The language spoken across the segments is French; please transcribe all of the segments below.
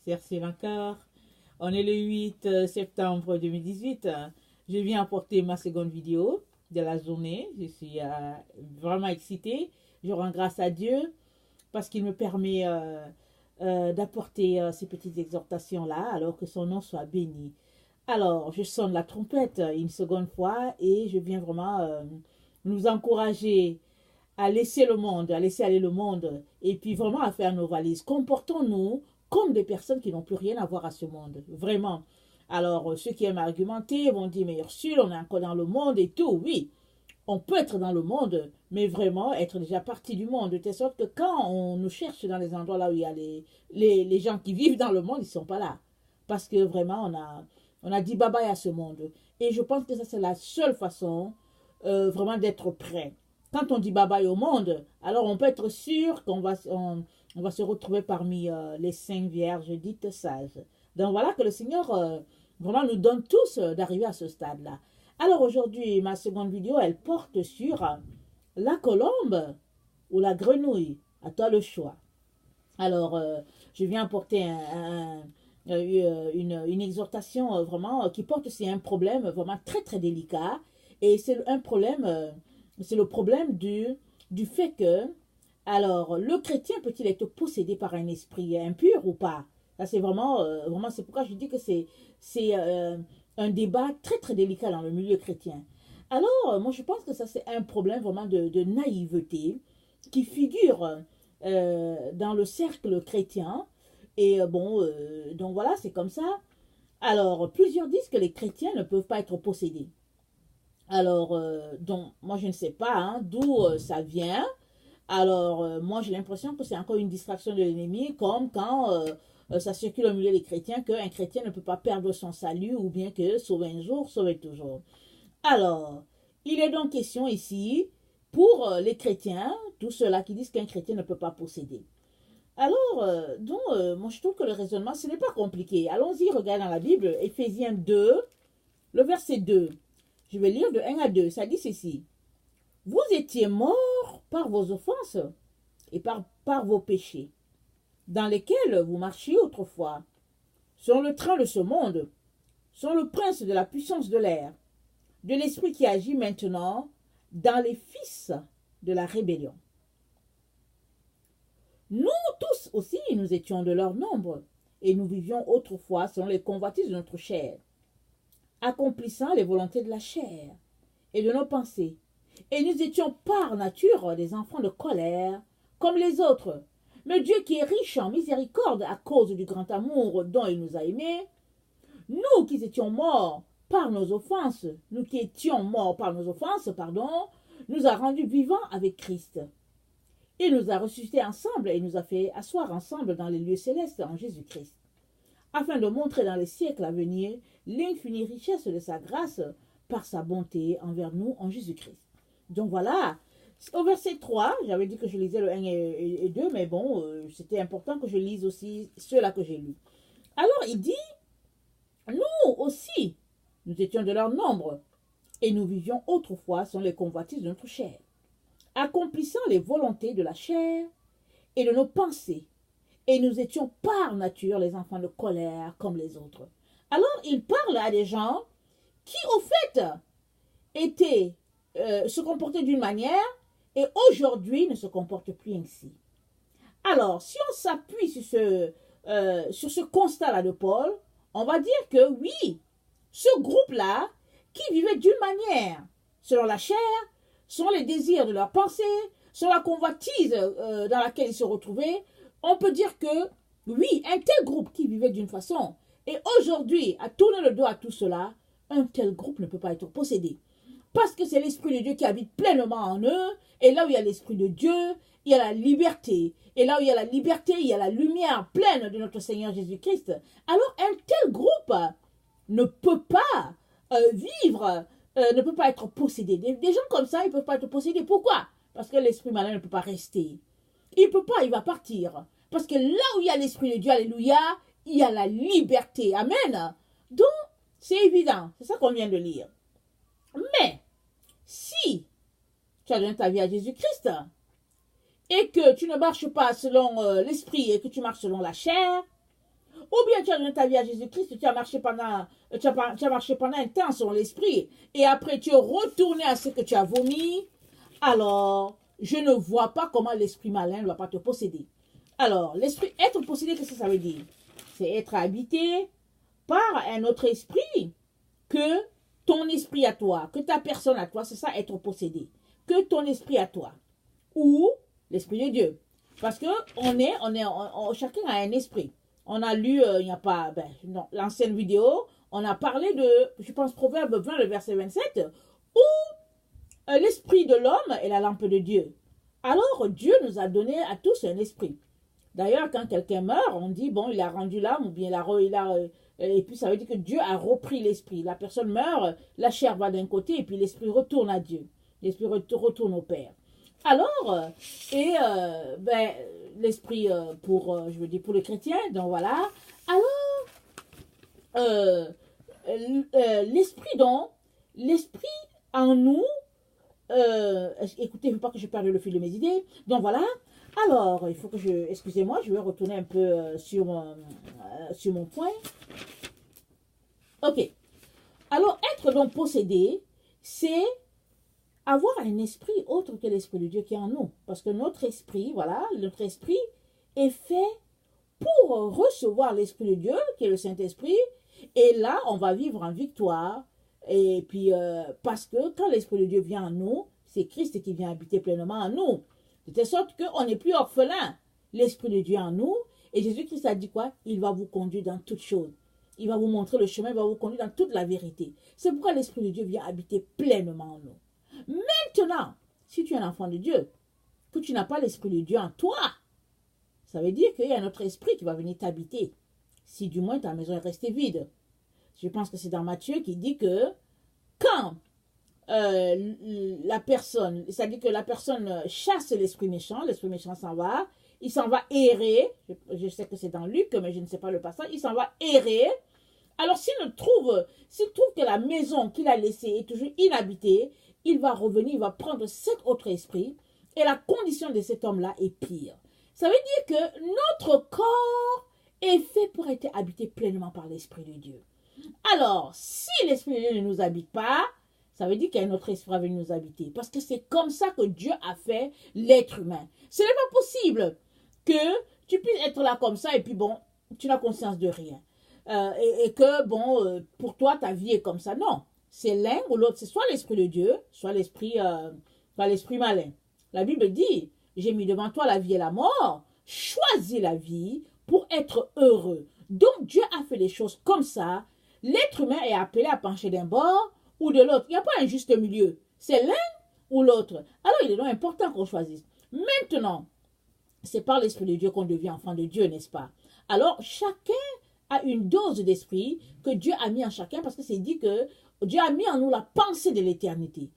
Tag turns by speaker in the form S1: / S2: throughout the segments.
S1: Merci encore. On est le 8 septembre 2018. Je viens apporter ma seconde vidéo de la journée. Je suis vraiment excitée. Je rends grâce à Dieu parce qu'il me permet d'apporter ces petites exhortations-là alors que son nom soit béni. Alors, je sonne la trompette une seconde fois et je viens vraiment nous encourager à laisser le monde, à laisser aller le monde et puis vraiment à faire nos valises. Comportons-nous comme des personnes qui n'ont plus rien à voir à ce monde. Vraiment. Alors, ceux qui aiment argumenter vont dire, mais Ursule, on est encore dans le monde et tout. Oui, on peut être dans le monde, mais vraiment être déjà parti du monde. De telle sorte que quand on nous cherche dans les endroits là où il y a les gens qui vivent dans le monde, ils ne sont pas là. Parce que vraiment, on a dit bye-bye à ce monde. Et je pense que ça, c'est la seule façon vraiment d'être prêt. Quand on dit bye-bye au monde, alors on peut être sûr qu'on va, on va se retrouver parmi les cinq vierges dites sages. Donc voilà que le Seigneur vraiment nous donne tous d'arriver à ce stade-là. Alors aujourd'hui, ma seconde vidéo, elle porte sur la colombe ou la grenouille. À toi le choix. Alors, je viens apporter une exhortation vraiment qui porte sur un problème vraiment très très délicat. Et c'est un problème, c'est le problème du fait que, alors, le chrétien peut-il être possédé par un esprit impur ou pas? Ça, c'est vraiment, vraiment, c'est pourquoi je dis que c'est un débat très très délicat dans le milieu chrétien. Alors, moi je pense que ça c'est un problème vraiment de naïveté qui figure dans le cercle chrétien. Et donc voilà, c'est comme ça. Alors, plusieurs disent que les chrétiens ne peuvent pas être possédés. Alors, donc, moi je ne sais pas d'où ça vient. Alors, moi j'ai l'impression que c'est encore une distraction de l'ennemi, comme quand ça circule au milieu des chrétiens qu'un chrétien ne peut pas perdre son salut ou bien que sauver un jour, sauver toujours. Alors, il est donc question ici pour les chrétiens, tous ceux-là qui disent qu'un chrétien ne peut pas posséder. Alors, moi je trouve que le raisonnement, ce n'est pas compliqué. Allons-y, regarde dans la Bible, Éphésiens 2, le verset 2. Je vais lire de 1 à 2, ça dit ceci. Vous étiez morts par vos offenses et par vos péchés, dans lesquels vous marchiez autrefois, selon le train de ce monde, selon le prince de la puissance de l'air, de l'esprit qui agit maintenant dans les fils de la rébellion. Nous tous aussi, nous étions de leur nombre, et nous vivions autrefois selon les convoitises de notre chair, accomplissant les volontés de la chair et de nos pensées. Et nous étions par nature des enfants de colère, comme les autres. Mais Dieu qui est riche en miséricorde à cause du grand amour dont il nous a aimés, nous qui étions morts par nos offenses, nous a rendus vivants avec Christ. Il nous a ressuscités ensemble et nous a fait asseoir ensemble dans les lieux célestes en Jésus-Christ, afin de montrer dans les siècles à venir l'infinie richesse de sa grâce par sa bonté envers nous en Jésus-Christ. Donc voilà, au verset 3, j'avais dit que je lisais le 1 et 2, mais bon, c'était important que je lise aussi ceux-là que j'ai lus. Alors il dit, nous aussi, nous étions de leur nombre, et nous vivions autrefois selon les convoitises de notre chair, accomplissant les volontés de la chair et de nos pensées, et nous étions par nature les enfants de colère comme les autres. Alors il parle à des gens qui au fait se comportaient d'une manière et aujourd'hui ne se comportent plus ainsi. Alors si on s'appuie sur ce constat-là de Paul, on va dire que oui, ce groupe-là qui vivait d'une manière selon la chair, selon les désirs de leurs pensées, selon la convoitise dans laquelle ils se retrouvaient, on peut dire que oui, un tel groupe qui vivait d'une façon, et aujourd'hui, à tourner le dos à tout cela, un tel groupe ne peut pas être possédé. Parce que c'est l'Esprit de Dieu qui habite pleinement en eux, et là où il y a l'Esprit de Dieu, il y a la liberté. Et là où il y a la liberté, il y a la lumière pleine de notre Seigneur Jésus-Christ. Alors un tel groupe ne peut pas vivre, ne peut pas être possédé. Des gens comme ça, ils ne peuvent pas être possédés. Pourquoi? Parce que l'esprit malin ne peut pas rester. Il ne peut pas, il va partir. Parce que là où il y a l'Esprit de Dieu, alléluia, il y a la liberté. Amen. Donc, c'est évident. C'est ça qu'on vient de lire. Mais, si tu as donné ta vie à Jésus-Christ et que tu ne marches pas selon l'esprit et que tu marches selon la chair, Ou bien tu as donné ta vie à Jésus-Christ, tu as marché pendant un temps selon l'esprit, et après tu es retourné à ce que tu as vomi, alors je ne vois pas comment l'esprit malin ne va pas te posséder. Alors, l'esprit, être possédé, qu'est-ce que ça veut dire? C'est être habité par un autre esprit que ton esprit à toi, que ta personne à toi, c'est ça être possédé. Que ton esprit à toi, ou l'esprit de Dieu. Parce que chacun a un esprit. On a lu, il n'y a pas, l'ancienne vidéo, on a parlé de, je pense, Proverbe 20, le verset 27, où l'esprit de l'homme est la lampe de Dieu. Alors, Dieu nous a donné à tous un esprit. D'ailleurs, quand quelqu'un meurt, on dit, bon, il a rendu l'âme, ou bien et puis ça veut dire que Dieu a repris l'esprit. La personne meurt, la chair va d'un côté, et puis l'esprit retourne à Dieu. L'esprit retourne au Père. Alors, l'esprit pour le chrétien, donc voilà. Alors, l'esprit en nous, écoutez, il ne faut pas que je perde le fil de mes idées. Donc voilà. Alors, il faut que excusez-moi, je vais retourner un peu sur mon point. Ok. Alors, être donc possédé, c'est avoir un esprit autre que l'esprit de Dieu qui est en nous. Parce que notre esprit est fait pour recevoir l'esprit de Dieu, qui est le Saint-Esprit. Et là, on va vivre en victoire. Et puis, parce que quand l'esprit de Dieu vient en nous, c'est Christ qui vient habiter pleinement en nous. De telle sorte qu'on n'est plus orphelin. L'esprit de Dieu en nous. Et Jésus-Christ a dit quoi? Il va vous conduire dans toutes choses. Il va vous montrer le chemin, il va vous conduire dans toute la vérité. C'est pourquoi l'esprit de Dieu vient habiter pleinement en nous. Maintenant, si tu es un enfant de Dieu, que tu n'as pas l'esprit de Dieu en toi, ça veut dire qu'il y a un autre esprit qui va venir t'habiter. Si du moins ta maison est restée vide. Je pense que c'est dans Matthieu qui dit que quand la personne, c'est-à-dire que la personne chasse l'esprit méchant s'en va, il s'en va errer, je sais que c'est dans Luc, mais je ne sais pas le passage, il s'en va errer. Alors s'il trouve que la maison qu'il a laissée est toujours inhabitée, il va revenir, il va prendre cet autre esprit, et la condition de cet homme-là est pire. Ça veut dire que notre corps est fait pour être habité pleinement par l'Esprit de Dieu. Alors, si l'Esprit de Dieu ne nous habite pas, ça veut dire qu'il y a un autre esprit à venir nous habiter. Parce que c'est comme ça que Dieu a fait l'être humain. Ce n'est pas possible que tu puisses être là comme ça et puis bon, tu n'as conscience de rien. Et que bon, pour toi, ta vie est comme ça. Non, c'est l'un ou l'autre. C'est soit l'Esprit de Dieu, soit l'Esprit malin. La Bible dit, j'ai mis devant toi la vie et la mort. Choisis la vie pour être heureux. Donc Dieu a fait les choses comme ça. L'être humain est appelé à pencher d'un bord ou de l'autre. Il n'y a pas un juste milieu. C'est l'un ou l'autre. Alors il est donc important qu'on choisisse. Maintenant, c'est par l'Esprit de Dieu qu'on devient enfant de Dieu, n'est-ce pas? Alors chacun a une dose d'esprit que Dieu a mis en chacun parce que c'est dit que Dieu a mis en nous la pensée de l'éternité.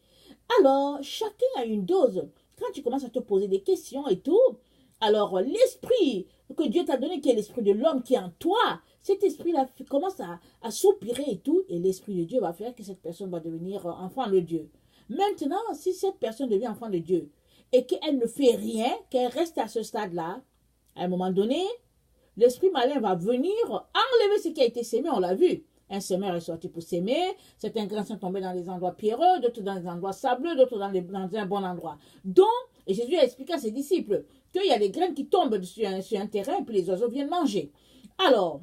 S1: Alors chacun a une dose. Quand tu commences à te poser des questions et tout, alors l'esprit que Dieu t'a donné, qui est l'esprit de l'homme qui est en toi, cet esprit-là commence à soupirer et tout, et l'esprit de Dieu va faire que cette personne va devenir enfant de Dieu. Maintenant, si cette personne devient enfant de Dieu et qu'elle ne fait rien, qu'elle reste à ce stade-là, à un moment donné, l'esprit malin va venir enlever ce qui a été sémé, on l'a vu. Un semeur est sorti pour s'aimer, certains grains sont tombés dans des endroits pierreux, d'autres dans des endroits sableux, d'autres dans un bon endroit. Donc, et Jésus a expliqué à ses disciples qu'il y a des graines qui tombent sur un terrain et puis les oiseaux viennent manger. Alors,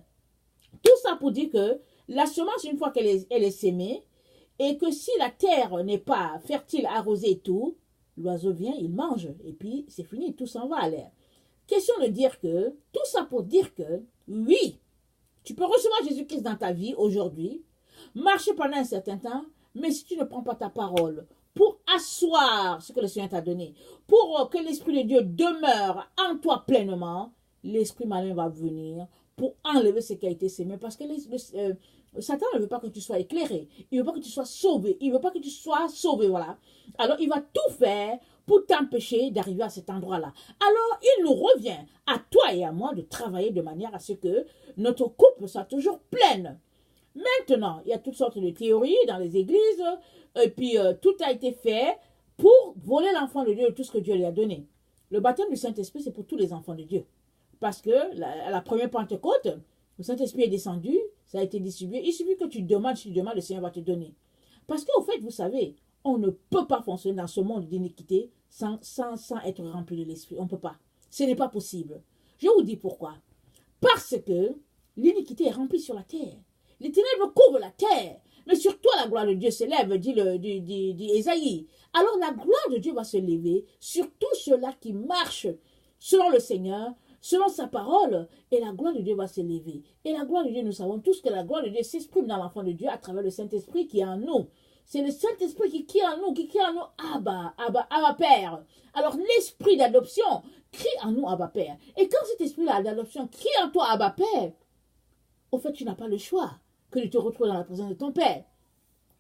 S1: tout ça pour dire que la semence, une fois qu'elle est sémée, et que si la terre n'est pas fertile, arrosée et tout, l'oiseau vient, il mange, et puis c'est fini, tout s'en va à l'air. Question de dire que, tout ça pour dire que, oui, tu peux recevoir Jésus-Christ dans ta vie aujourd'hui, marcher pendant un certain temps, mais si tu ne prends pas ta parole pour asseoir ce que le Seigneur t'a donné, pour que l'Esprit de Dieu demeure en toi pleinement, l'Esprit malin va venir pour enlever ce qui a été sémé. Parce que Satan ne veut pas que tu sois éclairé. Il ne veut pas que tu sois sauvé. Il ne veut pas que tu sois sauvé, voilà. Alors, il va tout faire pour t'empêcher d'arriver à cet endroit-là. Alors, il nous revient à toi et à moi de travailler de manière à ce que notre coupe soit toujours pleine. Maintenant, il y a toutes sortes de théories dans les églises, et puis tout a été fait pour voler l'enfant de Dieu de tout ce que Dieu lui a donné. Le baptême du Saint-Esprit, c'est pour tous les enfants de Dieu. Parce que à la première Pentecôte, Le Saint-Esprit est descendu, ça a été distribué. Il suffit que tu demandes, le Seigneur va te donner. Parce qu'au fait, vous savez, on ne peut pas fonctionner dans ce monde d'iniquité sans être rempli de l'Esprit. On ne peut pas. Ce n'est pas possible. Je vous dis pourquoi. Parce que l'iniquité est remplie sur la terre. Les ténèbres couvrent la terre. Mais sur toi, la gloire de Dieu s'élève, dit Ésaïe. Alors la gloire de Dieu va se lever sur tous ceux-là qui marchent selon le Seigneur, selon sa parole, et la gloire de Dieu va s'élever. Et la gloire de Dieu, nous savons tous que la gloire de Dieu s'exprime dans l'enfant de Dieu à travers le Saint-Esprit qui est en nous. C'est le Saint-Esprit qui est en nous, qui crie en nous, Abba, Abba, Abba Père. Alors l'esprit d'adoption crie en nous, Abba Père. Et quand cet esprit-là d'adoption crie en toi, Abba Père, au fait, tu n'as pas le choix que de te retrouver dans la présence de ton Père.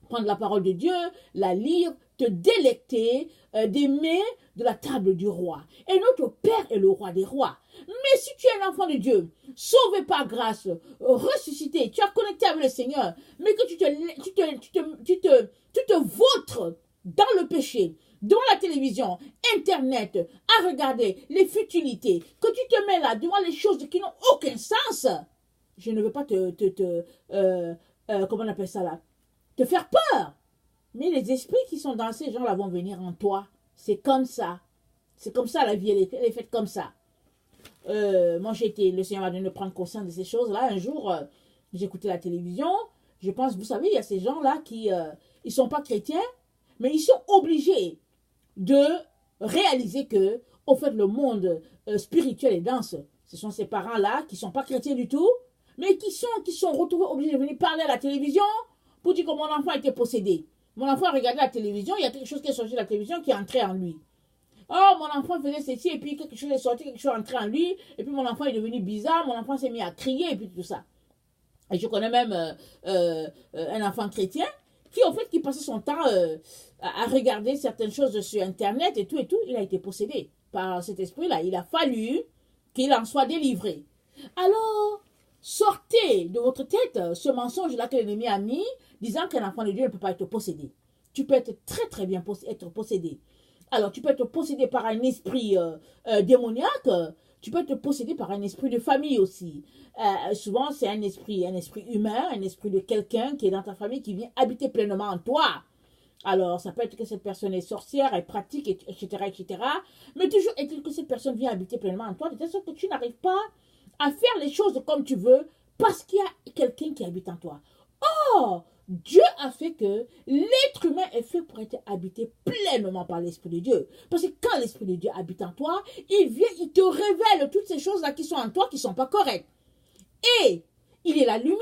S1: Prendre la parole de Dieu, la lire, te délecter d'aimer de la table du roi. Et notre Père est le roi des rois. Mais si tu es un enfant de Dieu, sauvé par grâce, ressuscité, tu as connecté avec le Seigneur, mais que tu te vautres dans le péché, dans la télévision, Internet, à regarder les futilités, que tu te mets là devant les choses qui n'ont aucun sens, je ne veux pas comment on appelle ça là, te faire peur. Mais les esprits qui sont dans ces gens-là vont venir en toi. C'est comme ça. C'est comme ça, la vie, elle est faite comme ça. Moi, le Seigneur m'a donné de prendre conscience de ces choses-là. Un jour, j'écoutais la télévision. Je pense, vous savez, il y a ces gens-là qui, ils sont pas chrétiens, mais ils sont obligés de réaliser que, au fait, le monde spirituel et dense, ce sont ces parents-là qui sont pas chrétiens du tout, mais qui sont retrouvés obligés de venir parler à la télévision pour dire que mon enfant a été possédé. Mon enfant regardait la télévision, il y a quelque chose qui est sorti de la télévision qui est entré en lui. Oh, mon enfant faisait ceci, et puis quelque chose est sorti, quelque chose est entré en lui, et puis mon enfant est devenu bizarre, mon enfant s'est mis à crier, et puis tout ça. Et je connais même un enfant chrétien qui, en fait, qui passait son temps à regarder certaines choses sur Internet et tout, il a été possédé par cet esprit-là. Il a fallu qu'il en soit délivré. Alors, sortez de votre tête ce mensonge-là que l'ennemi a mis, disant qu'un enfant de Dieu ne peut pas être possédé. Tu peux être très très bien être possédé. Alors, tu peux être possédé par un esprit démoniaque, tu peux être possédé par un esprit de famille aussi. Souvent, c'est un esprit humain, un esprit de quelqu'un qui est dans ta famille, qui vient habiter pleinement en toi. Alors, ça peut être que cette personne est sorcière, elle pratique, etc., etc. Mais toujours est-il que cette personne vient habiter pleinement en toi, de telle sorte que tu n'arrives pas à faire les choses comme tu veux, parce qu'il y a quelqu'un qui habite en toi. Oh, Dieu a fait que l'être humain est fait pour être habité pleinement par l'Esprit de Dieu. Parce que quand l'Esprit de Dieu habite en toi, il vient, il te révèle toutes ces choses-là qui sont en toi, qui ne sont pas correctes. Et il est la lumière.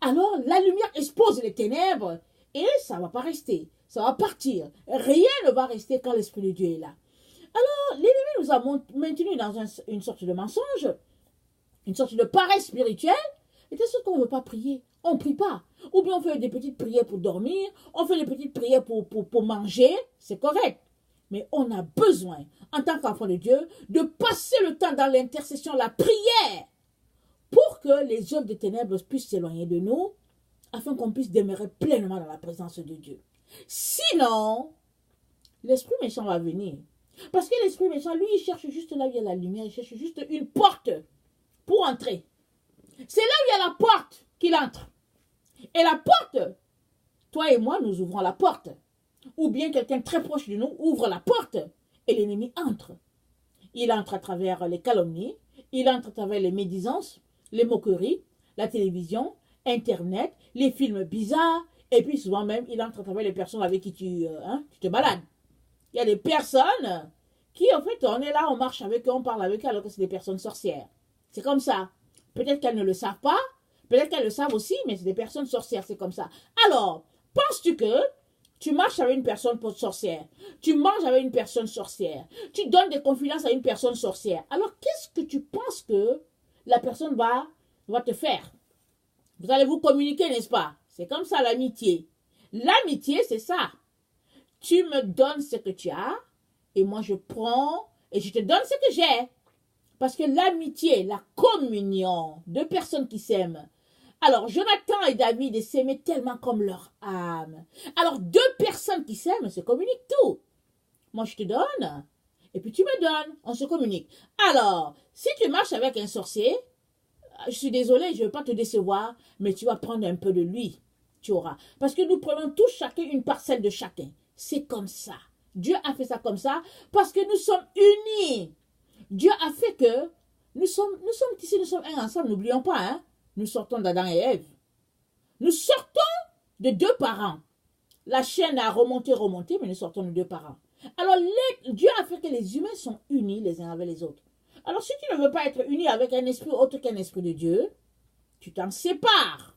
S1: Alors la lumière expose les ténèbres et ça ne va pas rester. Ça va partir. Rien ne va rester quand l'Esprit de Dieu est là. Alors l'ennemi nous a maintenus dans une sorte de mensonge, une sorte de paresse spirituelle. Et c'est ce qu'on ne veut pas prier. On ne prie pas. Ou bien on fait des petites prières pour dormir, on fait des petites prières pour manger, c'est correct. Mais on a besoin, en tant qu'enfant de Dieu, de passer le temps dans l'intercession, la prière, pour que les œuvres des ténèbres puissent s'éloigner de nous, afin qu'on puisse demeurer pleinement dans la présence de Dieu. Sinon, l'esprit méchant va venir. Parce que l'esprit méchant, lui, il cherche juste là où il y a la lumière, il cherche juste une porte pour entrer. C'est là où il y a la porte qu'il entre. Et la porte, toi et moi, nous ouvrons la porte. Ou bien quelqu'un très proche de nous ouvre la porte et l'ennemi entre. Il entre à travers les calomnies, il entre à travers les médisances, les moqueries, la télévision, Internet, les films bizarres, et puis souvent même, il entre à travers les personnes avec qui tu te balades. Il y a des personnes qui, en fait, on est là, on marche avec eux, on parle avec eux, alors que c'est des personnes sorcières. C'est comme ça. Peut-être qu'elles ne le savent pas, peut-être qu'elles le savent aussi, mais c'est des personnes sorcières, c'est comme ça. Alors, penses-tu que tu marches avec une personne sorcière, tu manges avec une personne sorcière, tu donnes des confidences à une personne sorcière, alors qu'est-ce que tu penses que la personne va te faire? Vous allez vous communiquer, n'est-ce pas? C'est comme ça l'amitié. L'amitié, c'est ça. Tu me donnes ce que tu as, et moi je prends, et je te donne ce que j'ai. Parce que l'amitié, la communion, deux personnes qui s'aiment. Alors, Jonathan et David s'aimaient tellement comme leur âme. Alors, deux personnes qui s'aiment se communiquent tout. Moi, je te donne, et puis tu me donnes, on se communique. Alors, si tu marches avec un sorcier, je suis désolée, je ne veux pas te décevoir, mais tu vas prendre un peu de lui. Tu auras. Parce que nous prenons tous chacun une parcelle de chacun. C'est comme ça. Dieu a fait ça comme ça parce que nous sommes unis. Dieu a fait que nous sommes ici, nous sommes un ensemble. N'oublions pas, hein, nous sortons d'Adam et Ève. Nous sortons de deux parents. La chaîne a remonté, mais nous sortons de deux parents. Alors, Dieu a fait que les humains sont unis les uns avec les autres. Alors, si tu ne veux pas être uni avec un esprit autre qu'un esprit de Dieu, tu t'en sépares.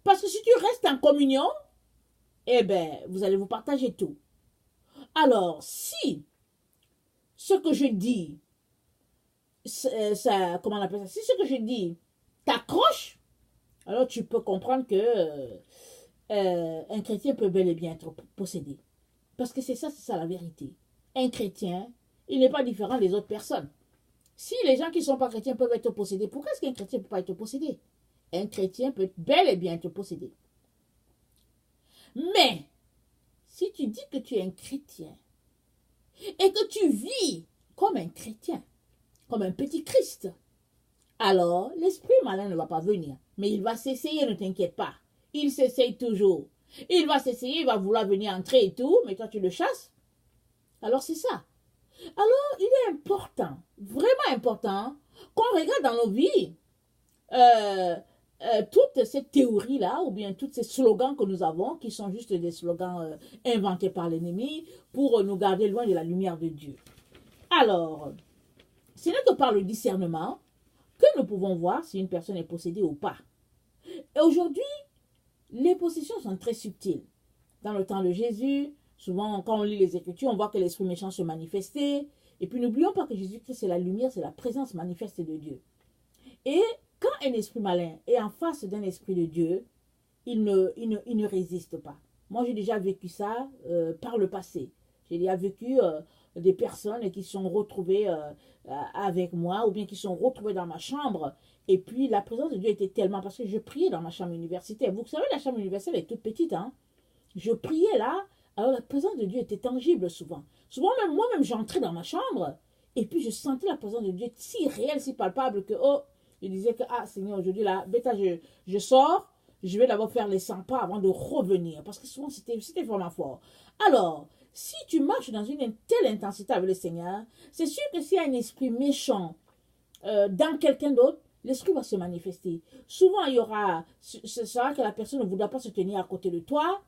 S1: Parce que si tu restes en communion, eh bien, vous allez vous partager tout. Alors, si ce que je dis, comment on appelle ça, si ce que je dis t'accroche, alors tu peux comprendre que un chrétien peut bel et bien être possédé. Parce que c'est ça la vérité. Un chrétien, il n'est pas différent des autres personnes. Si les gens qui ne sont pas chrétiens peuvent être possédés, pourquoi est-ce qu'un chrétien ne peut pas être possédé? Un chrétien peut bel et bien être possédé. Mais, si tu dis que tu es un chrétien et que tu vis comme un chrétien, comme un petit Christ, alors l'esprit malin ne va pas venir. Mais il va s'essayer, ne t'inquiète pas. Il s'essaye toujours. Il va s'essayer, il va vouloir venir entrer et tout, mais toi tu le chasses. Alors c'est ça. Alors il est important, vraiment important, qu'on regarde dans nos vies toutes ces théories-là, ou bien tous ces slogans que nous avons, qui sont juste des slogans inventés par l'ennemi pour nous garder loin de la lumière de Dieu. Alors, ce n'est que par le discernement que nous pouvons voir si une personne est possédée ou pas. Et aujourd'hui, les possessions sont très subtiles. Dans le temps de Jésus, souvent quand on lit les Écritures, on voit que l'esprit méchant se manifestait. Et puis n'oublions pas que Jésus-Christ, c'est la lumière, c'est la présence manifeste de Dieu. Et quand un esprit malin est en face d'un esprit de Dieu, il ne résiste pas. Moi, j'ai déjà vécu ça par le passé. J'ai déjà vécu des personnes qui sont retrouvées avec moi ou bien qui sont retrouvées dans ma chambre. Et puis, la présence de Dieu était tellement... Parce que je priais dans ma chambre universitaire. Vous savez, la chambre universitaire est toute petite. Hein? Je priais là. Alors, la présence de Dieu était tangible souvent. Souvent, même moi-même, j'entrais dans ma chambre. Et puis, je sentais la présence de Dieu si réelle, si palpable que... Oh, je disais que, ah, Seigneur, aujourd'hui, là, bêta, je sors. Je vais d'abord faire les 100 pas avant de revenir. Parce que souvent, c'était vraiment fort. Alors, si tu marches dans une telle intensité avec le Seigneur, c'est sûr que s'il y a un esprit méchant dans quelqu'un d'autre, l'esprit va se manifester. Souvent, ce sera que la personne ne voudra pas se tenir à côté de toi.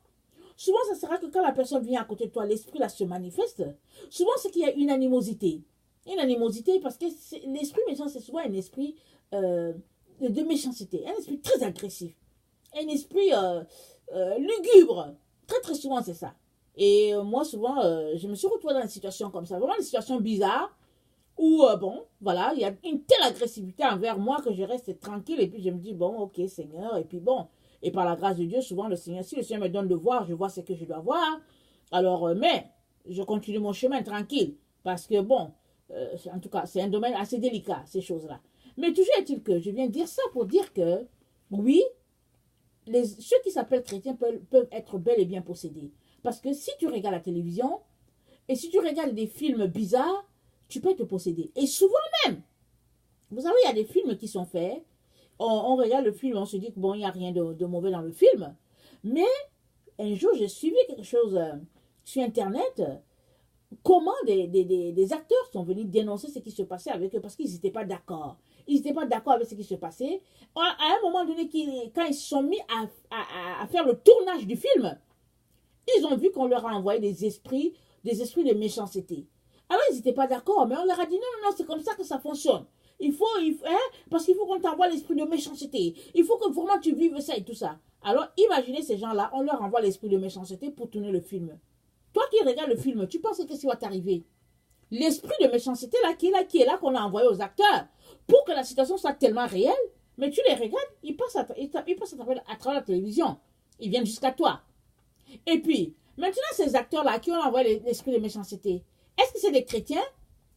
S1: Souvent, ce sera que quand la personne vient à côté de toi, l'esprit là se manifeste. Souvent, c'est qu'il y a une animosité. Une animosité parce que l'esprit méchant, c'est souvent un esprit de méchanceté. Un esprit très agressif. Un esprit lugubre. Très, très souvent, c'est ça. Et moi, souvent, je me suis retrouvée dans une situation comme ça. Vraiment une situation bizarre. Où, bon, voilà, il y a une telle agressivité envers moi que je reste tranquille. Et puis, je me dis, bon, ok, Seigneur. Et puis, bon, et par la grâce de Dieu, souvent, si le Seigneur me donne de voir, je vois ce que je dois voir. Alors, mais, je continue mon chemin tranquille. Parce que, bon, en tout cas, c'est un domaine assez délicat, ces choses-là. Mais toujours est-il que je viens dire ça pour dire que, oui, ceux qui s'appellent chrétiens peuvent être bel et bien possédés. Parce que si tu regardes la télévision, et si tu regardes des films bizarres, tu peux te posséder. Et souvent même, vous savez, il y a des films qui sont faits, on regarde le film, on se dit que bon, il n'y a rien de mauvais dans le film. Mais un jour, j'ai suivi quelque chose sur Internet, comment des acteurs sont venus dénoncer ce qui se passait avec eux parce qu'ils n'étaient pas d'accord. Ils n'étaient pas d'accord avec ce qui se passait. À un moment donné, quand ils se sont mis à faire le tournage du film, ils ont vu qu'on leur a envoyé des esprits de méchanceté. Alors, ils n'étaient pas d'accord, mais on leur a dit non, c'est comme ça que ça fonctionne. Parce qu'il faut qu'on t'envoie l'esprit de méchanceté. Il faut que vraiment tu vives ça et tout ça. Alors, imaginez ces gens-là, on leur envoie l'esprit de méchanceté pour tourner le film. Toi qui regardes le film, tu penses qu'est-ce qui va t'arriver? L'esprit de méchanceté là, qui est là, qu'on a envoyé aux acteurs, pour que la situation soit tellement réelle, mais tu les regardes, ils passent à travers la télévision. Ils viennent jusqu'à toi. Et puis, maintenant, ces acteurs-là qui ont envoyé l'esprit de méchanceté, est-ce que c'est des chrétiens?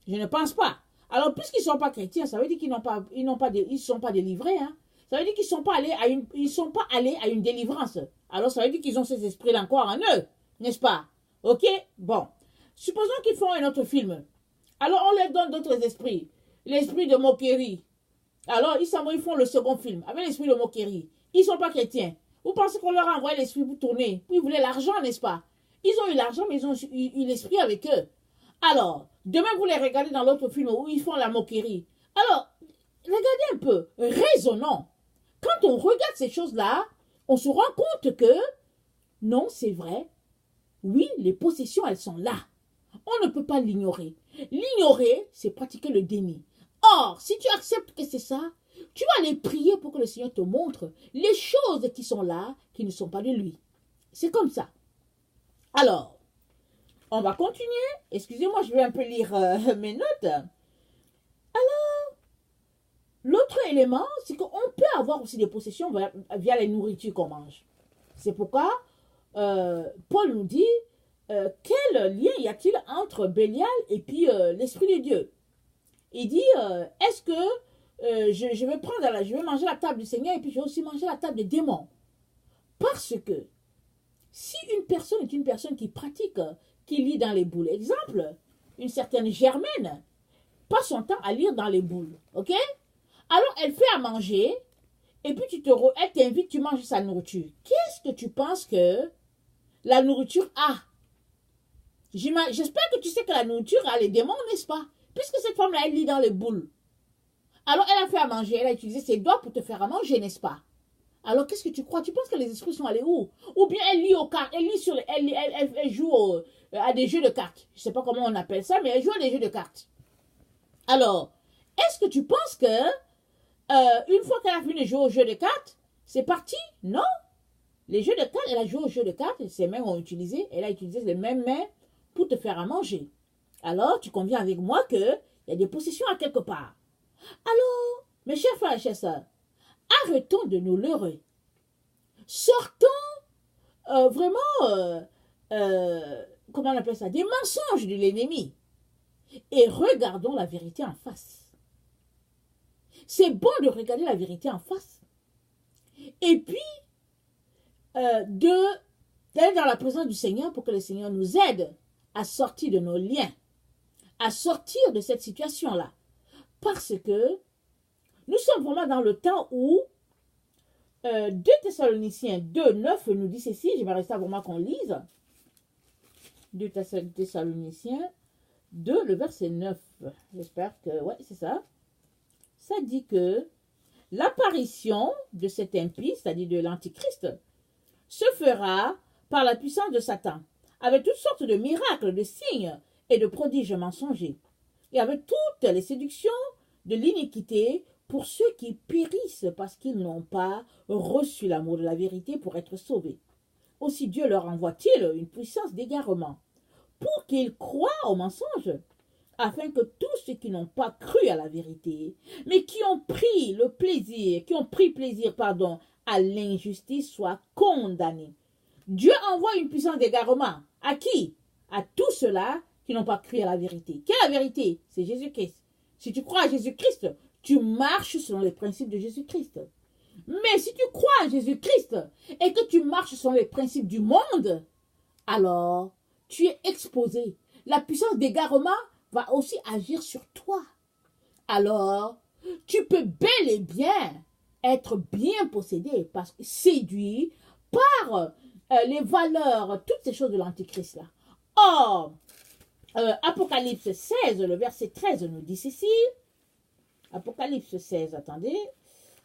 S1: Je ne pense pas. Alors, puisqu'ils ne sont pas chrétiens, ça veut dire qu'ils ne sont pas délivrés. Hein? Ça veut dire qu'ils ne sont pas allés à une délivrance. Alors, ça veut dire qu'ils ont ces esprits-là encore en eux. N'est-ce pas? Ok? Bon. Supposons qu'ils font un autre film. Alors, on leur donne d'autres esprits. L'esprit de moquerie. Alors, ils s'en vont, ils font le second film avec l'esprit de moquerie. Ils ne sont pas chrétiens. Vous pensez qu'on leur a envoyé l'esprit pour tourner? Ils voulaient l'argent, n'est-ce pas? Ils ont eu l'argent, mais ils ont eu l'esprit avec eux. Alors, demain, vous les regardez dans l'autre film où ils font la moquerie. Alors, regardez un peu, raisonnons. Quand on regarde ces choses-là, on se rend compte que, non, c'est vrai. Oui, les possessions, elles sont là. On ne peut pas l'ignorer. L'ignorer, c'est pratiquer le déni. Or, si tu acceptes que c'est ça, tu vas aller prier pour que le Seigneur te montre les choses qui sont là, qui ne sont pas de lui. C'est comme ça. Alors, on va continuer. Excusez-moi, je vais un peu lire mes notes. Alors, l'autre élément, c'est qu'on peut avoir aussi des possessions via les nourritures qu'on mange. C'est pourquoi Paul nous dit quel lien y a-t-il entre Bélial et puis l'Esprit de Dieu? Il dit est-ce que je vais manger la table du Seigneur et puis je vais aussi manger la table des démons? Parce que si une personne est une personne qui pratique, qui lit dans les boules, exemple, une certaine Germaine passe son temps à lire dans les boules, ok? Alors elle fait à manger et puis elle t'invite, tu manges sa nourriture. Qu'est-ce que tu penses que la nourriture a? J'espère que tu sais que la nourriture a les démons, n'est-ce pas? Puisque cette femme-là, elle lit dans les boules. Alors, elle a fait à manger, elle a utilisé ses doigts pour te faire à manger, n'est-ce pas? Alors, qu'est-ce que tu crois? Tu penses que les esprits sont allés où? Ou bien elle lit aux cartes, elle joue à des jeux de cartes. Je ne sais pas comment on appelle ça, mais elle joue à des jeux de cartes. Alors, est-ce que tu penses que une fois qu'elle a fini de jouer aux jeux de cartes, c'est parti? Non. Les jeux de cartes, elle a joué aux jeux de cartes, ses mains ont utilisé, elle a utilisé les mêmes mains pour te faire à manger. Alors, tu conviens avec moi qu'il y a des possessions à quelque part. Alors, mes chers frères et chers sœurs, arrêtons de nous leurrer. Sortons vraiment, comment on appelle ça, des mensonges de l'ennemi et regardons la vérité en face. C'est bon de regarder la vérité en face. Et puis, d'aller dans la présence du Seigneur pour que le Seigneur nous aide à sortir de nos liens, à sortir de cette situation-là. Parce que nous sommes vraiment dans le temps où 2 Thessaloniciens 2, 9 nous dit ceci, je vais rester vraiment qu'on lise. 2 Thessaloniciens 2, le verset 9. J'espère que, ouais, c'est ça. Ça dit que l'apparition de cet impie, c'est-à-dire de l'Antichrist, se fera par la puissance de Satan, avec toutes sortes de miracles, de signes et de prodiges mensongers, et avec toutes les séductions de l'iniquité pour ceux qui périssent parce qu'ils n'ont pas reçu l'amour de la vérité pour être sauvés. Aussi Dieu leur envoie-t-il une puissance d'égarement pour qu'ils croient aux mensonges, afin que tous ceux qui n'ont pas cru à la vérité, mais qui ont pris plaisir, à l'injustice soient condamnés. Dieu envoie une puissance d'égarement. À qui? À tous ceux-là qui n'ont pas cru à la vérité. Quelle est la vérité? C'est Jésus-Christ. Si tu crois à Jésus-Christ, tu marches selon les principes de Jésus-Christ. Mais si tu crois à Jésus-Christ et que tu marches selon les principes du monde, alors tu es exposé. La puissance d'égarement va aussi agir sur toi. Alors, tu peux bel et bien être bien possédé, parce que séduit par les valeurs, toutes ces choses de l'Antichrist là. Or, Apocalypse 16, le verset 13 nous dit ceci. Apocalypse 16, attendez,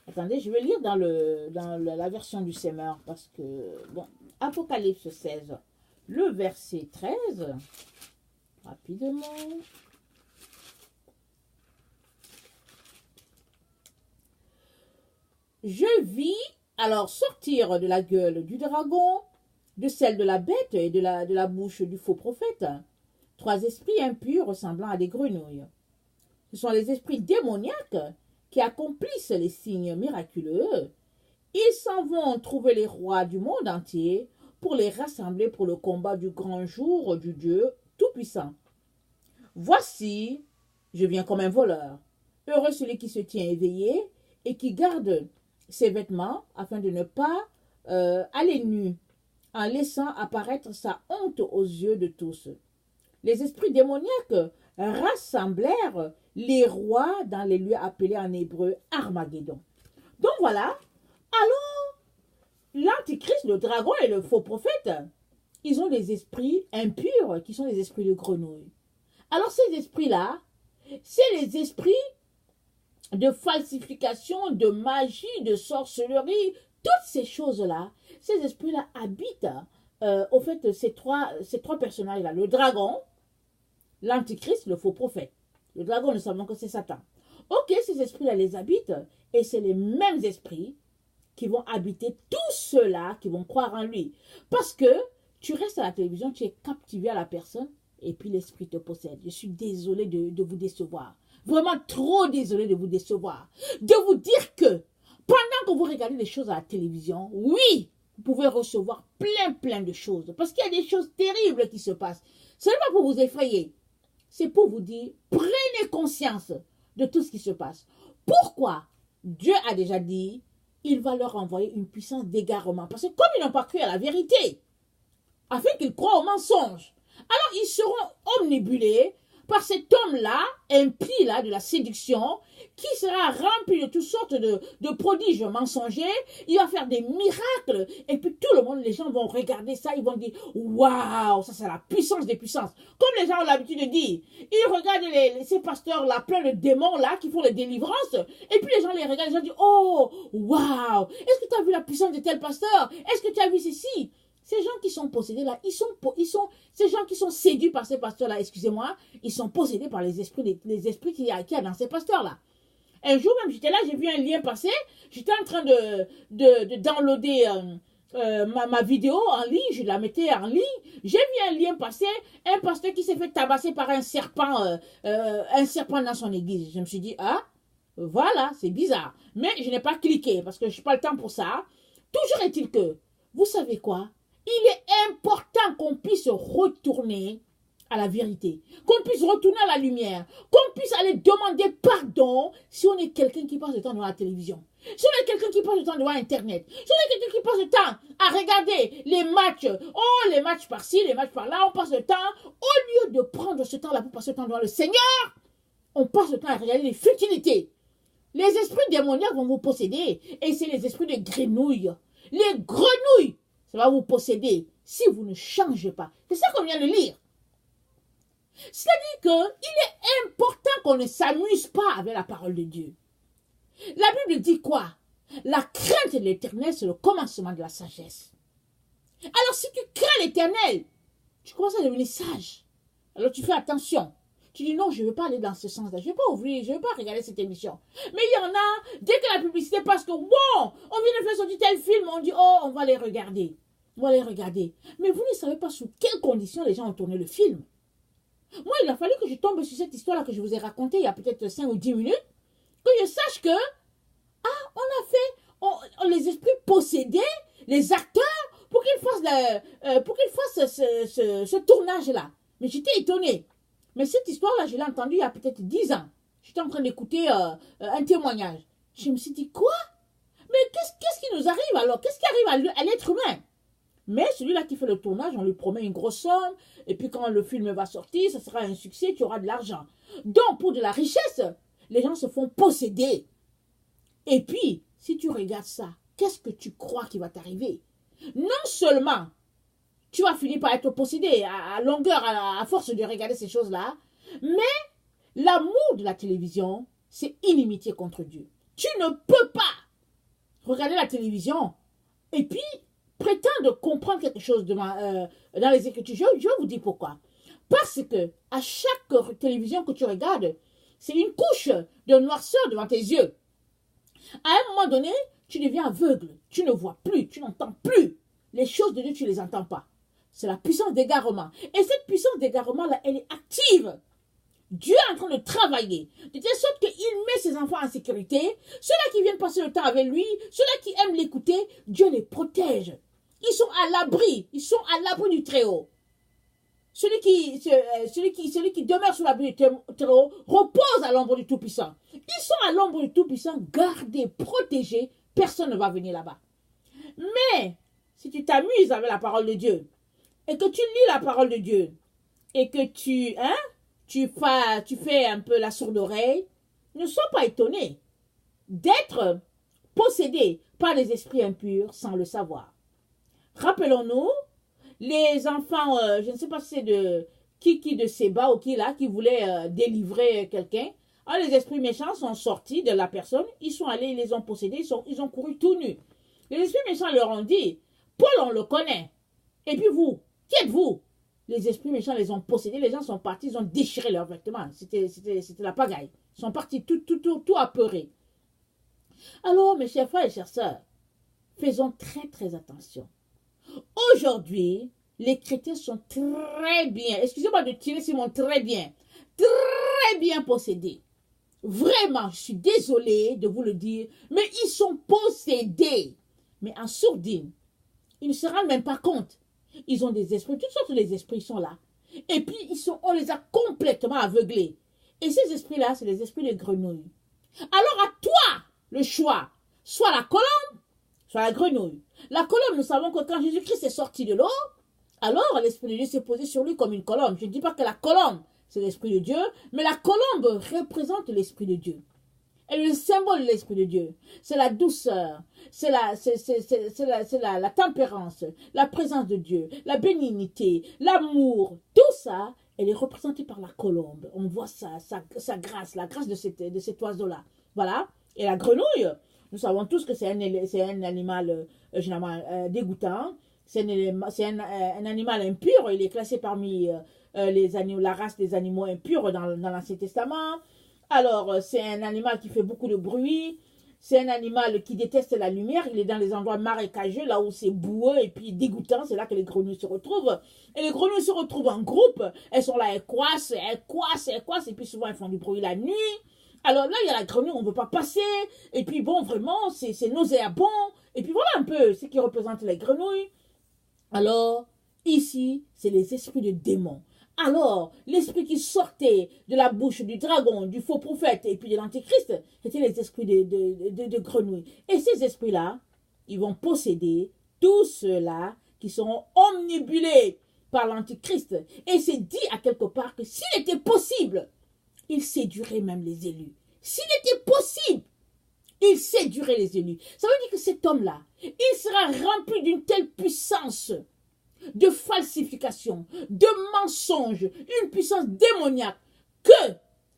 S1: je vais lire dans la version du Semeur, parce que, bon, Apocalypse 16, le verset 13, rapidement. Je vis alors sortir de la gueule du dragon, de celle de la bête et de la bouche du faux prophète, 3 esprits impurs ressemblant à des grenouilles. Ce sont les esprits démoniaques qui accomplissent les signes miraculeux. Ils s'en vont trouver les rois du monde entier pour les rassembler pour le combat du grand jour du Dieu Tout-Puissant. Voici, je viens comme un voleur. Heureux celui qui se tient éveillé et qui garde ses vêtements afin de ne pas aller nu, en laissant apparaître sa honte aux yeux de tous. Les esprits démoniaques rassemblèrent les rois dans les lieux appelés en hébreu Armageddon. Donc voilà, alors l'antichrist, le dragon et le faux prophète, ils ont des esprits impurs qui sont des esprits de grenouille. Alors ces esprits-là, c'est les esprits de falsification, de magie, de sorcellerie, toutes ces choses-là, ces esprits-là habitent, au fait, ces trois personnages-là, le dragon, l'antichrist, le faux prophète. Le dragon, nous savons que c'est Satan. Ok, ces esprits-là les habitent, et c'est les mêmes esprits qui vont habiter tous ceux-là qui vont croire en lui. Parce que tu restes à la télévision, tu es captivé à la personne, et puis l'esprit te possède. Je suis désolée de vous décevoir. Vraiment trop désolée de vous décevoir. De vous dire que pendant que vous regardez des choses à la télévision, oui, vous pouvez recevoir plein de choses. Parce qu'il y a des choses terribles qui se passent. Ce n'est pas pour vous effrayer. C'est pour vous dire, prenez conscience de tout ce qui se passe. Pourquoi? Dieu a déjà dit, il va leur envoyer une puissance d'égarement. Parce que comme ils n'ont pas cru à la vérité, afin qu'ils croient au mensonge, alors ils seront omnibulés par cet homme-là, impie-là de la séduction, qui sera rempli de toutes sortes de prodiges mensongers. Il va faire des miracles. Et puis tout le monde, les gens vont regarder ça, ils vont dire « Waouh, ça c'est la puissance des puissances ». Comme les gens ont l'habitude de dire, ils regardent ces pasteurs-là, plein de démons-là, qui font les délivrances. Et puis les gens les regardent, les gens disent « Oh, waouh, est-ce que tu as vu la puissance de tel pasteur? Est-ce que tu as vu ceci ?» Ces gens qui sont possédés là, ces gens qui sont séduits par ces pasteurs-là, excusez-moi, ils sont possédés par les esprits qu'il y a dans ces pasteurs-là. Un jour même, j'étais là, j'ai vu un lien passer, j'étais en train de downloader ma vidéo en ligne, je la mettais en ligne, j'ai vu un lien passer, un pasteur qui s'est fait tabasser par un serpent dans son église. Je me suis dit, ah, voilà, c'est bizarre. Mais je n'ai pas cliqué parce que je n'ai pas le temps pour ça. Toujours est-il que, vous savez quoi? Il est important qu'on puisse retourner à la vérité, qu'on puisse retourner à la lumière, qu'on puisse aller demander pardon si on est quelqu'un qui passe le temps devant la télévision, si on est quelqu'un qui passe le temps devant Internet, si on est quelqu'un qui passe le temps à regarder les matchs, oh les matchs par-ci, les matchs par-là, on passe le temps, au lieu de prendre ce temps-là pour passer le temps devant le Seigneur, on passe le temps à regarder les futilités. Les esprits démoniaques vont vous posséder, et c'est les esprits de grenouilles. Les grenouilles, ça va vous posséder si vous ne changez pas. C'est ça qu'on vient de lire. C'est-à-dire qu'il est important qu'on ne s'amuse pas avec la parole de Dieu. La Bible dit quoi? La crainte de l'Éternel, c'est le commencement de la sagesse. Alors si tu crains l'Éternel, tu commences à devenir sage. Alors tu fais attention. Tu dis non, je ne veux pas aller dans ce sens-là. Je ne vais pas ouvrir, je ne vais pas regarder cette émission. Mais il y en a, dès que la publicité passe que, wow, on vient de faire sortir tel film, on dit, oh, on va les regarder. On va les regarder. Mais vous ne savez pas sous quelles conditions les gens ont tourné le film. Moi, il a fallu que je tombe sur cette histoire-là que je vous ai racontée il y a peut-être 5 ou 10 minutes, que je sache que, ah, on a fait, les esprits possédés, les acteurs, pour qu'ils fassent ce tournage-là. Mais j'étais étonnée. Mais cette histoire-là, je l'ai entendue il y a peut-être 10 ans. J'étais en train d'écouter un témoignage. Je me suis dit, quoi? Mais qu'est-ce qui nous arrive alors? Qu'est-ce qui arrive à l'être humain? Mais celui-là qui fait le tournage, on lui promet une grosse somme. Et puis quand le film va sortir, ça sera un succès, tu auras de l'argent. Donc, pour de la richesse, les gens se font posséder. Et puis, si tu regardes ça, qu'est-ce que tu crois qui va t'arriver? Non seulement tu vas finir par être possédé à longueur, à force de regarder ces choses-là, mais l'amour de la télévision, c'est inimitié contre Dieu. Tu ne peux pas regarder la télévision et puis prétendre comprendre quelque chose dans les Écritures. Je vais vous dire pourquoi. Parce que à chaque télévision que tu regardes, c'est une couche de noirceur devant tes yeux. À un moment donné, tu deviens aveugle. Tu ne vois plus, tu n'entends plus. Les choses de Dieu, tu ne les entends pas. C'est la puissance d'égarement. Et cette puissance d'égarement-là, elle est active. Dieu est en train de travailler, de telle sorte qu'il met ses enfants en sécurité. Ceux-là qui viennent passer le temps avec lui, ceux-là qui aiment l'écouter, Dieu les protège. Ils sont à l'abri du Très-Haut. Celui qui demeure sous l'abri du Très-Haut repose à l'ombre du Tout-Puissant. Ils sont à l'ombre du Tout-Puissant, gardés, protégés. Personne ne va venir là-bas. Mais, si tu t'amuses avec la parole de Dieu, et que tu lis la parole de Dieu, et que tu tu fais un peu la sourde oreille, ne sois pas étonné d'être possédé par des esprits impurs sans le savoir. Rappelons-nous, les enfants, je ne sais pas si c'est de qui de Séba ou qui là, qui voulait délivrer quelqu'un. Alors les esprits méchants sont sortis de la personne, ils sont allés, ils les ont possédés, ils ont couru tout nus. Les esprits méchants leur ont dit, Paul on le connaît, et puis vous, qui êtes-vous? Les esprits méchants les ont possédés, les gens sont partis, ils ont déchiré leurs vêtements, c'était la pagaille. Ils sont partis tout apeurés. Alors mes chers frères et chères sœurs, faisons très très attention. Aujourd'hui, les chrétiens sont très bien, excusez-moi de tirer sur mon très bien possédés. Vraiment, je suis désolée de vous le dire, mais ils sont possédés. Mais en sourdine, ils ne se rendent même pas compte. Ils ont des esprits, toutes sortes d'esprits sont là. Et puis, on les a complètement aveuglés. Et ces esprits-là, c'est les esprits de grenouilles. Alors à toi, le choix, soit la colombe, soit la grenouille. La colombe, nous savons que quand Jésus-Christ est sorti de l'eau, alors l'Esprit de Dieu s'est posé sur lui comme une colombe. Je ne dis pas que la colombe, c'est l'Esprit de Dieu, mais la colombe représente l'Esprit de Dieu. Elle est le symbole de l'Esprit de Dieu. C'est la douceur, c'est la tempérance, la présence de Dieu, la bénignité, l'amour. Tout ça, elle est représentée par la colombe. On voit sa grâce, la grâce de cet oiseau-là. Voilà. Et la grenouille, nous savons tous que c'est un animal généralement dégoûtant. C'est un animal impur. Il est classé parmi la race des animaux impurs dans l'Ancien Testament. Alors, c'est un animal qui fait beaucoup de bruit. C'est un animal qui déteste la lumière. Il est dans les endroits marécageux, là où c'est boueux et puis dégoûtant. C'est là que les grenouilles se retrouvent. Et les grenouilles se retrouvent en groupe. Elles sont là, elles coincent. Et puis souvent, elles font du bruit la nuit. Alors là, il y a la grenouille, on ne veut pas passer. Et puis bon, vraiment, c'est nauséabond. Et puis voilà un peu ce qui représente les grenouilles. Alors, ici, c'est les esprits de démons. Alors, l'esprit qui sortait de la bouche du dragon, du faux prophète et puis de l'antéchrist, c'était les esprits de grenouilles. Et ces esprits-là, ils vont posséder tous ceux-là qui seront omnibulés par l'antéchrist. Et c'est dit à quelque part que s'il était possible, il séduirait même les élus. S'il était possible, il séduirait les élus. Ça veut dire que cet homme-là, il sera rempli d'une telle puissance de falsification, de mensonge, une puissance démoniaque, que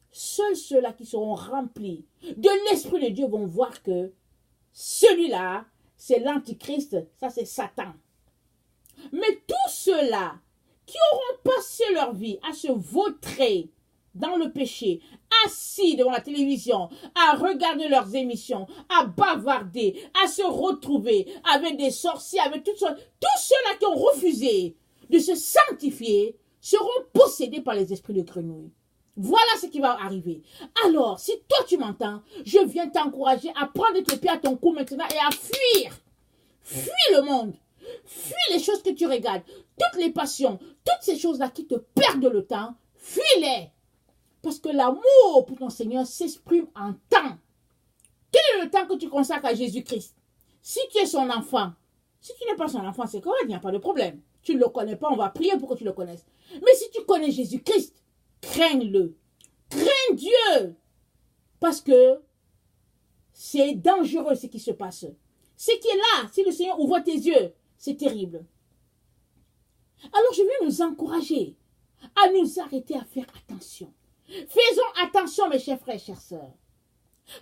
S1: seuls ceux-là qui seront remplis de l'Esprit de Dieu vont voir que celui-là, c'est l'Antichrist, ça c'est Satan. Mais tous ceux-là qui auront passé leur vie à se vautrer dans le péché, assis devant la télévision, à regarder leurs émissions, à bavarder, à se retrouver avec des sorciers, avec toutes sortes. Tous ceux-là qui ont refusé de se sanctifier seront possédés par les esprits de grenouille. Voilà ce qui va arriver. Alors, si toi tu m'entends, je viens t'encourager à prendre tes pieds à ton cou maintenant et à fuir. Fuis le monde. Fuis les choses que tu regardes. Toutes les passions, toutes ces choses-là qui te perdent le temps, fuis-les. Parce que l'amour pour ton Seigneur s'exprime en temps. Quel est le temps que tu consacres à Jésus-Christ? Si tu es son enfant, si tu n'es pas son enfant, c'est correct, il n'y a pas de problème. Tu ne le connais pas, on va prier pour que tu le connaisses. Mais si tu connais Jésus-Christ, crains-le. Crains Dieu. Parce que c'est dangereux ce qui se passe. Ce qui est là, si le Seigneur ouvre tes yeux, c'est terrible. Alors je veux nous encourager à nous arrêter à faire attention. Faisons attention, mes chers frères et chères sœurs.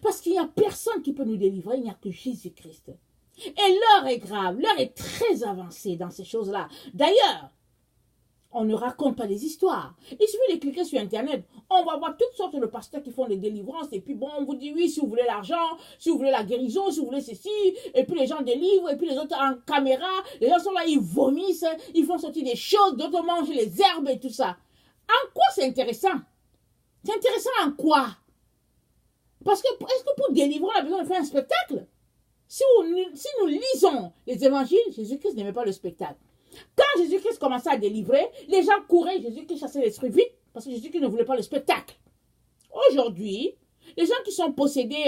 S1: Parce qu'il n'y a personne qui peut nous délivrer, il n'y a que Jésus-Christ. Et l'heure est grave, l'heure est très avancée dans ces choses-là. D'ailleurs, on ne raconte pas des histoires. Il suffit de cliquer sur Internet. On va voir toutes sortes de pasteurs qui font des délivrances. Et puis bon, on vous dit oui, si vous voulez l'argent, si vous voulez la guérison, si vous voulez ceci. Et puis les gens délivrent. Et puis les autres en caméra. Les gens sont là, ils vomissent. Ils font sortir des choses. D'autres mangent les herbes et tout ça. En quoi c'est intéressant? C'est intéressant en quoi? Parce que, est-ce que pour délivrer, on a besoin de faire un spectacle? Si nous lisons les évangiles, Jésus-Christ n'aimait pas le spectacle. Quand Jésus-Christ commençait à délivrer, les gens couraient, Jésus-Christ chassait l'esprit vite, parce que Jésus-Christ ne voulait pas le spectacle. Aujourd'hui, Les gens qui sont possédés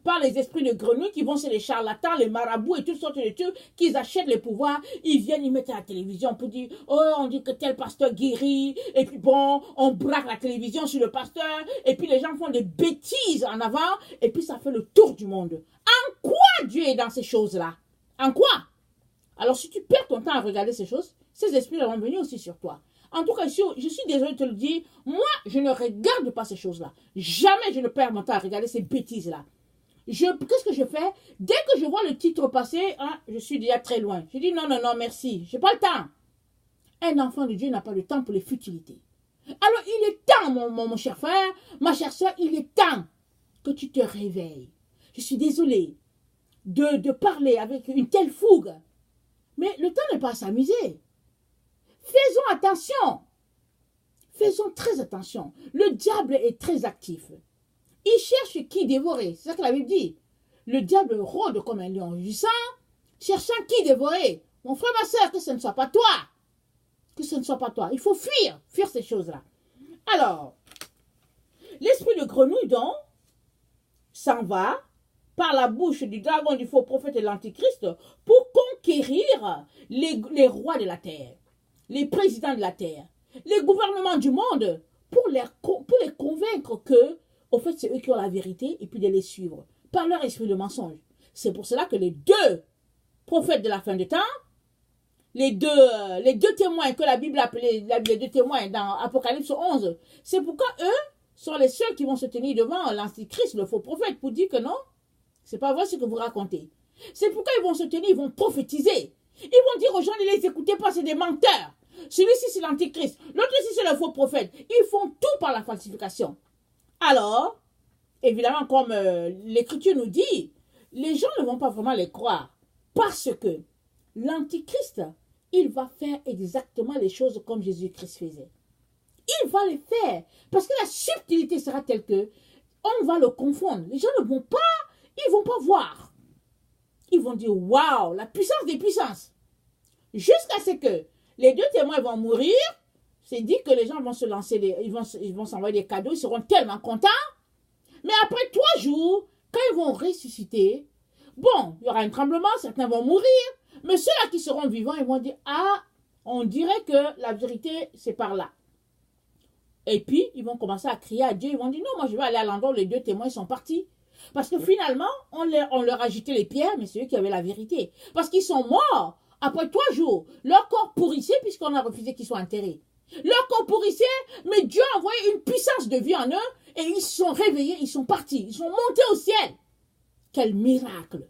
S1: par les esprits de grenouille, qui vont chez les charlatans, les marabouts et toutes sortes de trucs, qui achètent les pouvoirs, ils viennent, ils mettent à la télévision pour dire, oh, on dit que tel pasteur guérit, et puis bon, on braque la télévision sur le pasteur, et puis les gens font des bêtises en avant, et puis ça fait le tour du monde. En quoi Dieu est dans ces choses-là? En quoi? Alors si tu perds ton temps à regarder ces choses, ces esprits vont venir aussi sur toi. En tout cas, je suis désolée de te le dire, moi, je ne regarde pas ces choses-là. Jamais je ne perds mon temps à regarder ces bêtises-là. Qu'est-ce que je fais? Dès que je vois le titre passer, hein, je suis déjà très loin. Je dis non, non, non, merci. Je n'ai pas le temps. Un enfant de Dieu n'a pas le temps pour les futilités. Alors, il est temps, mon cher frère, ma chère soeur, il est temps que tu te réveilles. Je suis désolée de parler avec une telle fougue. Mais le temps n'est pas à s'amuser. Faisons attention. Faisons très attention. Le diable est très actif. Il cherche qui dévorer. C'est ça que la Bible dit. Le diable rôde comme un lion rugissant, cherchant qui dévorer. Mon frère, ma soeur, que ce ne soit pas toi. Que ce ne soit pas toi. Il faut fuir ces choses-là. Alors, l'esprit de grenouille, donc, s'en va par la bouche du dragon, du faux prophète et de l'antichrist pour conquérir les rois de la terre, les présidents de la terre, les gouvernements du monde, pour les convaincre que, au fait, c'est eux qui ont la vérité et puis de les suivre par leur esprit de mensonge. C'est pour cela que les deux prophètes de la fin du temps, les deux témoins que la Bible appelait les deux témoins dans Apocalypse 11, c'est pourquoi eux sont les seuls qui vont se tenir devant l'antichrist, le faux prophète, pour dire que non, c'est pas vrai ce que vous racontez. C'est pourquoi ils vont se tenir, ils vont prophétiser. Ils vont dire aux gens, ne les écoutez pas, c'est des menteurs. Celui-ci, c'est l'antichrist. L'autre ici, c'est le faux prophète. Ils font tout par la falsification. Alors, évidemment, comme l'Écriture nous dit, les gens ne vont pas vraiment les croire. Parce que l'antichrist, il va faire exactement les choses comme Jésus-Christ faisait. Il va les faire. Parce que la subtilité sera telle que on va le confondre. Les gens ne vont pas, ils vont pas voir. Ils vont dire, waouh, la puissance des puissances. Jusqu'à ce que les deux témoins vont mourir, c'est dit que les gens vont se lancer, ils vont s'envoyer des cadeaux, ils seront tellement contents. Mais après 3 jours, quand ils vont ressusciter, bon, il y aura un tremblement, certains vont mourir, mais ceux-là qui seront vivants, ils vont dire, ah, on dirait que la vérité, c'est par là. Et puis, ils vont commencer à crier à Dieu, ils vont dire, non, moi je vais aller à l'endroit où les deux témoins sont partis. Parce que finalement, on leur a jeté les pierres, mais c'est eux qui avaient la vérité. Parce qu'ils sont morts. Après 3 jours, leur corps pourrissait puisqu'on a refusé qu'ils soient enterrés. Leur corps pourrissait, mais Dieu a envoyé une puissance de vie en eux et ils se sont réveillés, ils sont partis, ils sont montés au ciel. Quel miracle!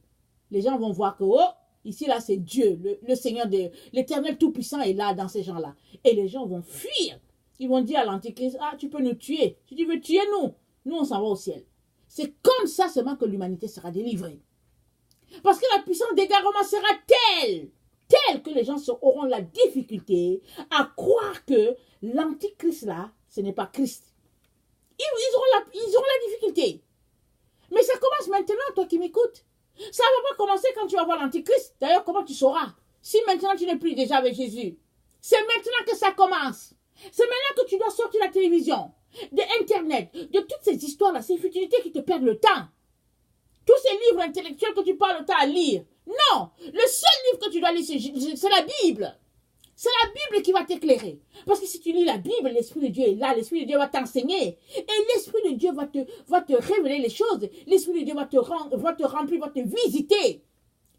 S1: Les gens vont voir que, oh, ici là c'est Dieu, le Seigneur, l'Éternel Tout-Puissant est là dans ces gens-là. Et les gens vont fuir. Ils vont dire à l'Antichrist, ah, tu peux nous tuer. Si tu veux tuer nous on s'en va au ciel. C'est comme ça seulement que l'humanité sera délivrée. Parce que la puissance d'égarement sera telle que les gens auront la difficulté à croire que l'antichrist là, ce n'est pas Christ. Ils auront la difficulté. Mais ça commence maintenant, toi qui m'écoutes. Ça ne va pas commencer quand tu vas voir l'antichrist. D'ailleurs, comment tu sauras? Si maintenant tu n'es plus déjà avec Jésus. C'est maintenant que ça commence. C'est maintenant que tu dois sortir la télévision, de Internet, de toutes ces histoires-là, ces futilités qui te perdent le temps. Tous ces livres intellectuels que tu parles le temps à lire. Non, le seul livre que tu dois lire, c'est la Bible. C'est la Bible qui va t'éclairer. Parce que si tu lis la Bible, l'Esprit de Dieu est là, l'Esprit de Dieu va t'enseigner. Et l'Esprit de Dieu va te révéler les choses. L'Esprit de Dieu va te remplir, va te visiter.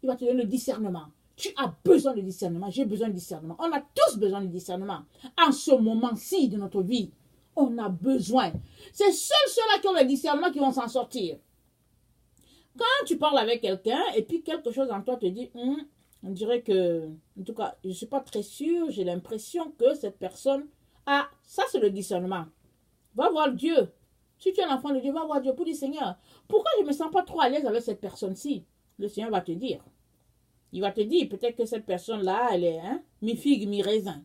S1: Il va te donner le discernement. Tu as besoin de discernement, j'ai besoin de discernement. On a tous besoin de discernement. En ce moment-ci de notre vie, on a besoin. C'est seuls ceux-là qui ont le discernement qui vont s'en sortir. Quand tu parles avec quelqu'un et puis quelque chose en toi te dit, on dirait que, en tout cas, je ne suis pas très sûre, j'ai l'impression que cette personne a, ça c'est le discernement. Va voir Dieu. Si tu es un enfant de Dieu, va voir Dieu pour dire, Seigneur, pourquoi je ne me sens pas trop à l'aise avec cette personne-ci? Le Seigneur va te dire. Il va te dire, peut-être que cette personne-là, elle est mi-figue, mi-raisin.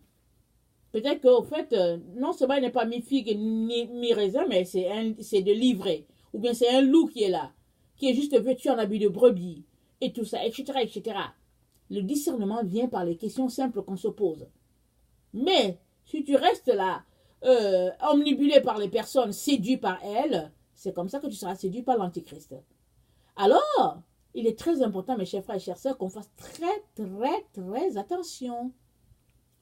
S1: Peut-être qu'au fait, non seulement elle n'est pas mi-figue, mi-raisin, mais c'est de l'ivraie. Ou bien c'est un loup qui est là, qui est juste vêtu en habit de brebis, et tout ça, etc., etc. Le discernement vient par les questions simples qu'on se pose. Mais, si tu restes là, omnibulé par les personnes, séduit par elles, C'est comme ça que tu seras séduit par l'Antichrist. Alors, il est très important, mes chers frères et chères sœurs, qu'on fasse très, très, très attention.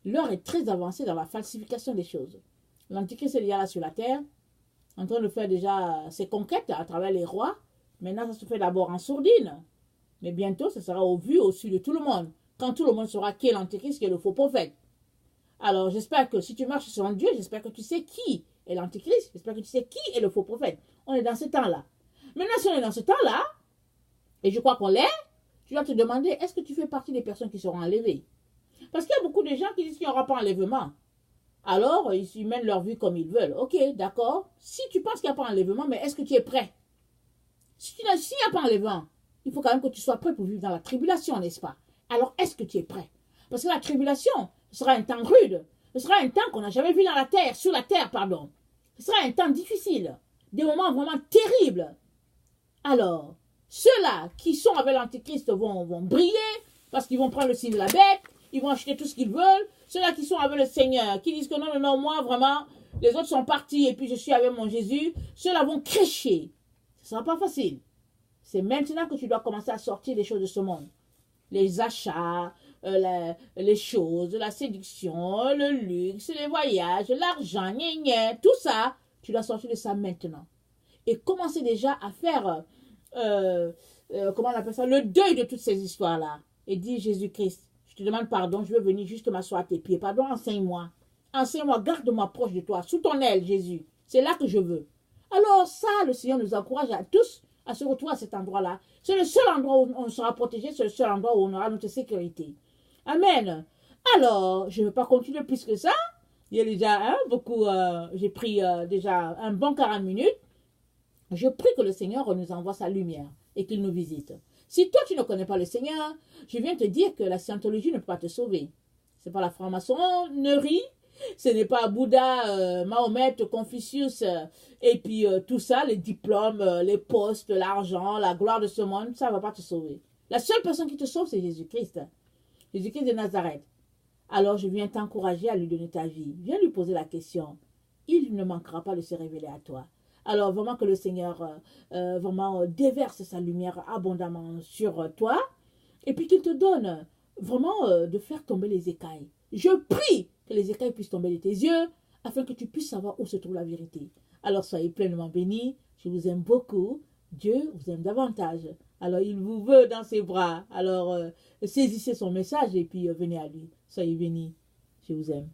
S1: L'heure est très avancée dans la falsification des choses. L'Antichrist est déjà là sur la terre, en train de faire déjà ses conquêtes à travers les rois. Maintenant, ça se fait d'abord en sourdine. Mais bientôt, ça sera au vu, au su de tout le monde. Quand tout le monde saura qui est l'Antichrist, qui est le faux prophète. Alors, j'espère que si tu marches selon Dieu, j'espère que tu sais qui est l'Antichrist. J'espère que tu sais qui est le faux prophète. On est dans ce temps-là. Maintenant, si on est dans ce temps-là, et je crois qu'on l'est, tu dois te demander, est-ce que tu fais partie des personnes qui seront enlevées? Parce qu'il y a beaucoup de gens qui disent qu'il n'y aura pas enlèvement. Alors, ils mènent leur vie comme ils veulent. Ok, d'accord. Si tu penses qu'il n'y a pas enlèvement, mais est-ce que tu es prêt? S'il n'y a pas enlèvement, il faut quand même que tu sois prêt pour vivre dans la tribulation, n'est-ce pas? Alors, est-ce que tu es prêt? Parce que la tribulation, ce sera un temps rude. Ce sera un temps qu'on n'a jamais vu dans la terre, sur la terre, pardon. Ce sera un temps difficile. Des moments vraiment terribles. Alors, ceux-là qui sont avec l'Antichrist vont briller parce qu'ils vont prendre le signe de la bête, ils vont acheter tout ce qu'ils veulent. Ceux-là qui sont avec le Seigneur, qui disent que non, non, non, moi vraiment, les autres sont partis et puis je suis avec mon Jésus, ceux-là vont crécher. Ce ne sera pas facile. C'est maintenant que tu dois commencer à sortir des choses de ce monde. Les achats, les choses, la séduction, le luxe, les voyages, l'argent, tout ça, tu dois sortir de ça maintenant. Et commencer déjà à faire, comment on appelle ça, le deuil de toutes ces histoires-là. Et dis, Jésus-Christ, je te demande pardon, je veux venir juste m'asseoir à tes pieds. Pardon, enseigne-moi. Enseigne-moi, garde-moi proche de toi, sous ton aile, Jésus. C'est là que je veux. Alors ça, le Seigneur nous encourage à tous à se retrouver à cet endroit-là. C'est le seul endroit où on sera protégé, c'est le seul endroit où on aura notre sécurité. Amen. Alors, je ne vais pas continuer plus que ça. Il y a déjà j'ai pris déjà un bon 40 minutes. Je prie que le Seigneur nous envoie sa lumière et qu'il nous visite. Si toi, tu ne connais pas le Seigneur, je viens te dire que la scientologie ne peut pas te sauver. Ce n'est pas la franc-maçonnerie, ce n'est pas Bouddha, Mahomet, Confucius, et puis tout ça, les diplômes, les postes, l'argent, la gloire de ce monde, ça ne va pas te sauver. La seule personne qui te sauve, c'est Jésus-Christ. Jésus-Christ de Nazareth. Alors je viens t'encourager à lui donner ta vie. Viens lui poser la question. Il ne manquera pas de se révéler à toi. Alors vraiment que le Seigneur vraiment déverse sa lumière abondamment sur toi et puis qu'il te donne vraiment de faire tomber les écailles. Je prie que les écailles puissent tomber de tes yeux afin que tu puisses savoir où se trouve la vérité. Alors soyez pleinement bénis. Je vous aime beaucoup. Dieu vous aime davantage. Alors il vous veut dans ses bras. Alors saisissez son message et puis venez à lui. Soyez bénis. Je vous aime.